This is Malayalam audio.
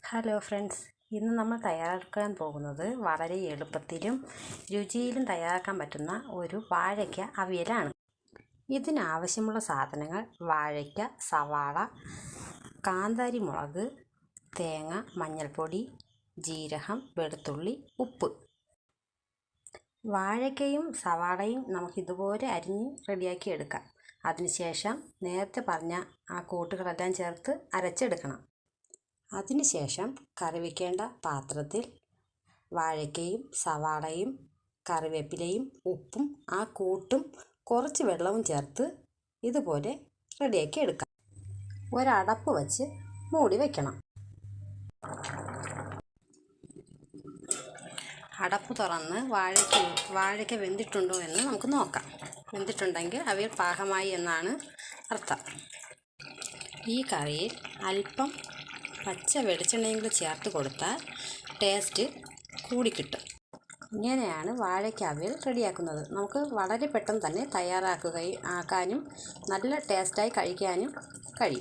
ഹലോ ഫ്രണ്ട്സ്, ഇന്ന് നമ്മൾ തയ്യാറാക്കാൻ പോകുന്നത് വളരെ എളുപ്പത്തിലും രുചിയിലും തയ്യാറാക്കാൻ പറ്റുന്ന ഒരു വാഴയ്ക്ക അവിയലാണ്. ഇതിനാവശ്യമുള്ള സാധനങ്ങൾ: വാഴയ്ക്ക, സവാള, കാന്താരി മുളക്, തേങ്ങ, മഞ്ഞൾപ്പൊടി, ജീരകം, വെളുത്തുള്ളി, ഉപ്പ്. വാഴയ്ക്കയും സവാളയും നമുക്കിതുപോലെ അരിഞ്ഞ് റെഡിയാക്കി എടുക്കാം. അതിനുശേഷം നേരത്തെ പറഞ്ഞ ആ കൂട്ടുകളെല്ലാം ചേർത്ത് അരച്ചെടുക്കണം. അതിനുശേഷം കറി വയ്ക്കേണ്ട പാത്രത്തിൽ വാഴയ്ക്കയും സവാളയും കറിവേപ്പിലയും ഉപ്പും ആ കൂട്ടും കുറച്ച് വെള്ളവും ചേർത്ത് ഇതുപോലെ റെഡിയാക്കി എടുക്കാം. ഒരടപ്പ് വച്ച് മൂടി വയ്ക്കണം. അടപ്പ് തുറന്ന് വാഴയ്ക്ക വെന്തിട്ടുണ്ടോ എന്ന് നമുക്ക് നോക്കാം. വെന്തിട്ടുണ്ടെങ്കിൽ അവിയൽ പാകമായി എന്നാണ് അർത്ഥം. ഈ കറിയിൽ അല്പം പച്ച വെളിച്ചെണ്ണയും കൂടി ചേർത്ത് കൊടുത്താൽ ടേസ്റ്റ് കൂടിക്കിട്ടും. ഇങ്ങനെയാണ് വാഴയ്ക്ക അവിയൽ റെഡിയാക്കുന്നത്. നമുക്ക് വളരെ പെട്ടെന്ന് തന്നെ ആക്കാനും നല്ല ടേസ്റ്റായി കഴിക്കാനും കഴിയും.